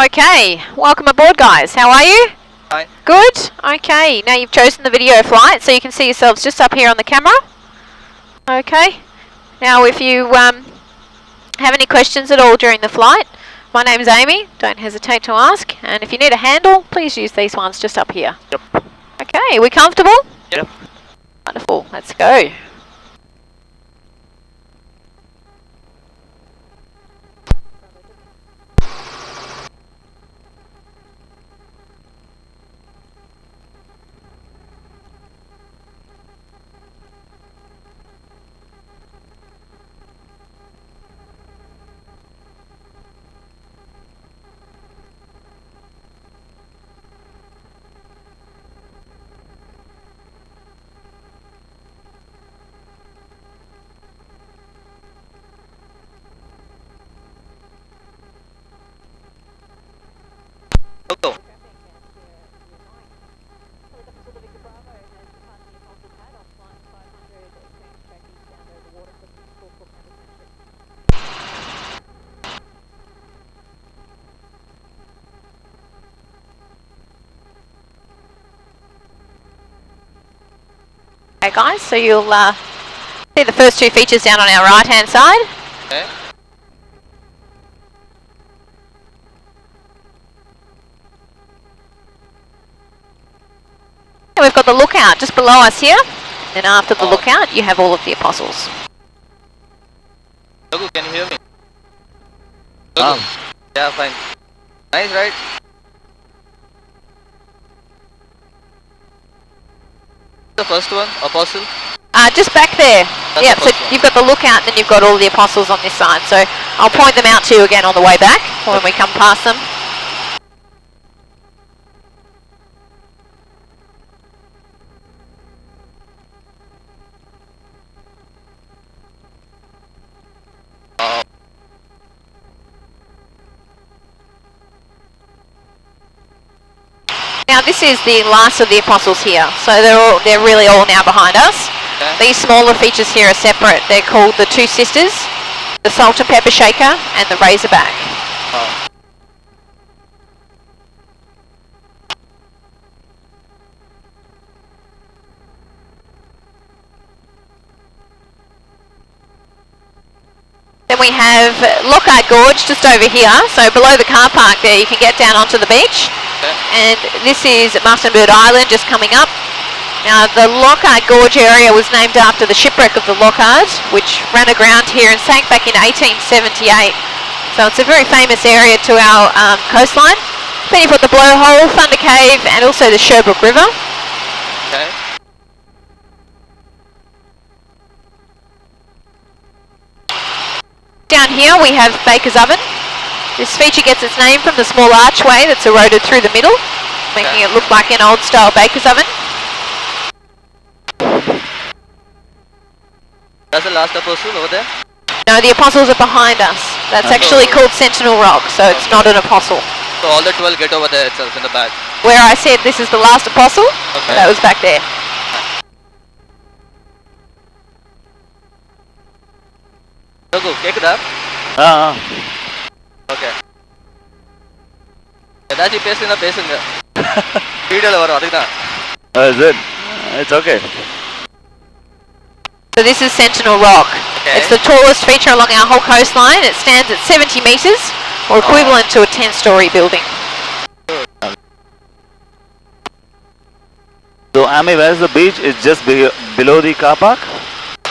Okay, welcome aboard guys. How are you? Fine. Good? Okay, now you've chosen the video flight so you can see yourselves just up here on the camera. Okay, now if you have any questions at all during the flight, my name's Amy, don't hesitate to ask, and if you need a handle, please use these ones just up here. Yep. Okay, we comfortable? Yep. Wonderful, let's go. Go. Okay guys, so you'll see the first two features down on our right hand side. Okay. And we've got the lookout just below us here. Then after the lookout, you have all of the apostles. Logo, can you hear me? Logo. Yeah, fine. Nice, right? The first one, apostle. Just back there. That's Yep, the so first one. you've got the lookout and then you've got all the apostles on this side. So I'll point them out to you again on the way back when we come past them. Now this is the last of the apostles here, so they're really all now behind us. Okay. These smaller features here are separate. They're called the Two Sisters, the Salt and Pepper Shaker, and the Razorback. Oh. Then we have Lockhart Gorge just over here, so below the car park there you can get down onto the beach. Okay. And this is Muttonbird Island just coming up. Now the Lockhart Gorge area was named after the shipwreck of the Lockhart, which ran aground here and sank back in 1878. So it's a very famous area to our coastline. Then you've got the Blowhole, Thunder Cave, and also the Sherbrooke River. Okay. Down here we have Baker's Oven. This feature gets its name from the small archway that's eroded through the middle, making it look like an old style baker's oven. That's the last apostle over there? No, the apostles are behind us. That's actually called Sentinel Rock, so it's not an apostle. So all the 12 get over there itself in the back. Where I said this is the last apostle, Okay. that was back there. Logo, கேக்குதா? Okay. ஏதாச்சும் பேசுனா பேசுங்க. வீடியோல வரும் அதுதான். Is it? It's okay. So this is Sentinel Rock. Okay. It's the tallest feature along our whole coastline. It stands at 70 metres, or equivalent to a 10-storey building. So, Amy, where's the beach? It's just below the car park?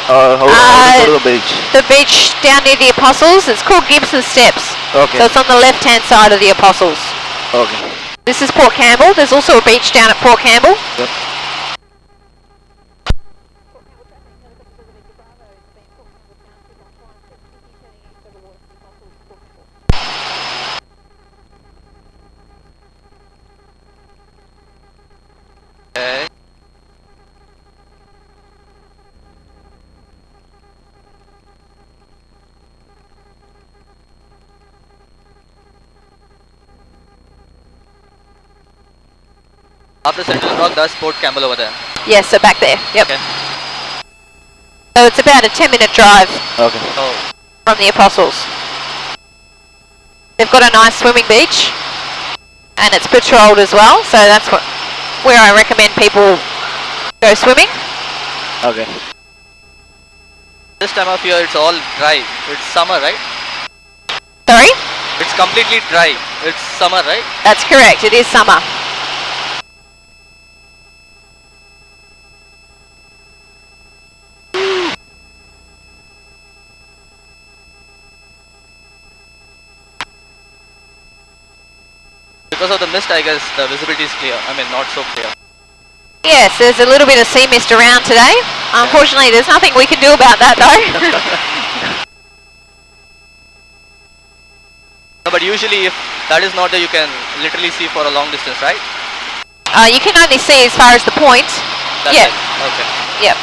Or how do you go to the beach? The beach down near the Apostles, it's called Gibson Steps. Okay. So it's on the left-hand side of the Apostles. Okay. This is Port Campbell. There's also a beach down at Port Campbell. Yep. Okay. After Sentinel Rock, that's Port Campbell over there. Yes, so back there. Yep. Okay. So it's about a 10-minute drive Okay. Oh. from the Apostles. They've got a nice swimming beach. and it's patrolled as well, so that's where I recommend people go swimming. Okay. This time of year it's all dry. It's summer, right? Sorry? It's completely dry. It's summer, right? That's correct, it is summer. Because of the mist, I guess the visibility is clear. I mean, not so clear. Yes, there's a little bit of sea mist around today. Unfortunately, there's nothing we can do about that though. No, but usually if that is not there, you can literally see for a long distance, right? You can only see as far as the point. That's Yeah. it. Okay. Yep.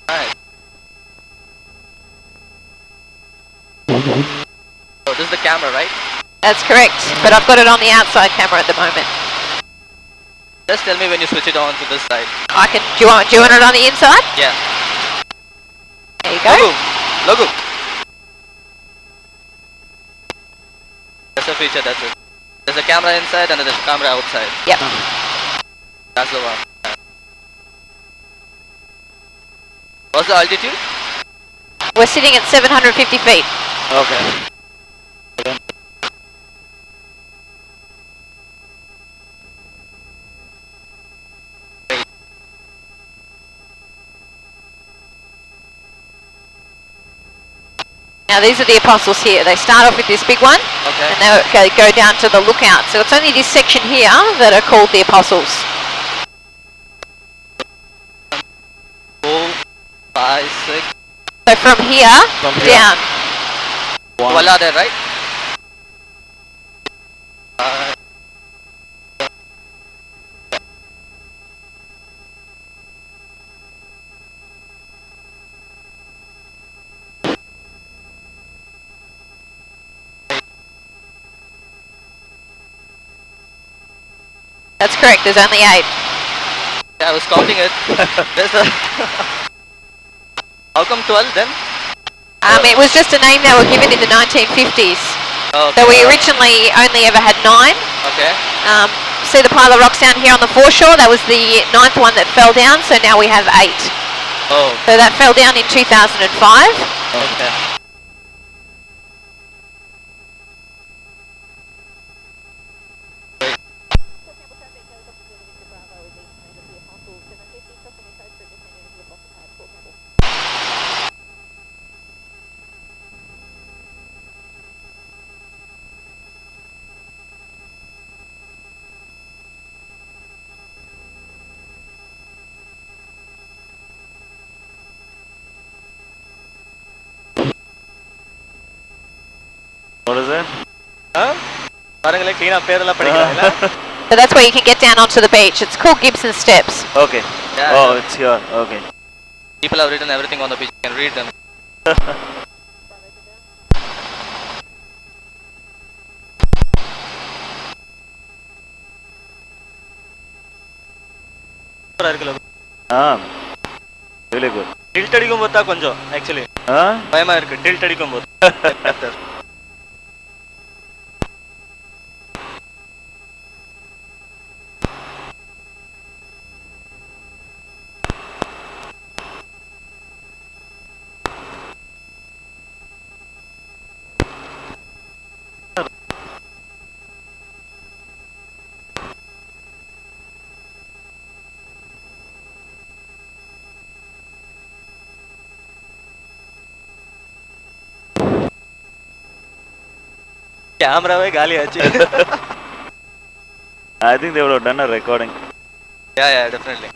Nice. So this is the camera, right? That's correct, but I've got it on the outside camera at the moment. Just tell me when you switch it on to this side. I can. Do you want it on the inside? Yeah. There you go. Logo. That's a feature, that's it. There's a camera inside and there's a camera outside. Yep. That's the one. What's the altitude? We're sitting at 750 feet. Okay. Now these are the apostles here. They start off with this big one, Okay. and they go down to the lookout. So it's only this section here that are called the apostles. 4, 5, 6. So from here down. Voila there, right? That's correct. There's only 8. Yeah, I was counting it. There's a How come 12 then? It was just a name they were given in the 1950s. Okay. So we originally only ever had 9. Okay. See the pile of rocks down here on the foreshore? That was the 9th one that fell down, so now we have 8. Oh. So that fell down in 2005. Okay. What is it? பாருங்களே clean up பேரெல்லாம் படிக்கிறாங்களா? So that's where you can get down onto the beach. It's called Gibson Steps. Okay. Yeah. Oh, it's here. Okay. People have written everything on the beach. You can read them. Really good. Tilt அடிக்கும்போது தான் கொஞ்சம் actually பயமா இருக்கு tilt அடிக்கும்போது. கேமராவே காலி ஆச்சு. I think they would have done a recording. Yeah, definitely.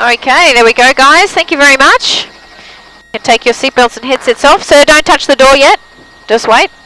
Okay, there we go, guys. Thank you very much. You can take your seatbelts and headsets off, so don't touch the door yet. Just wait.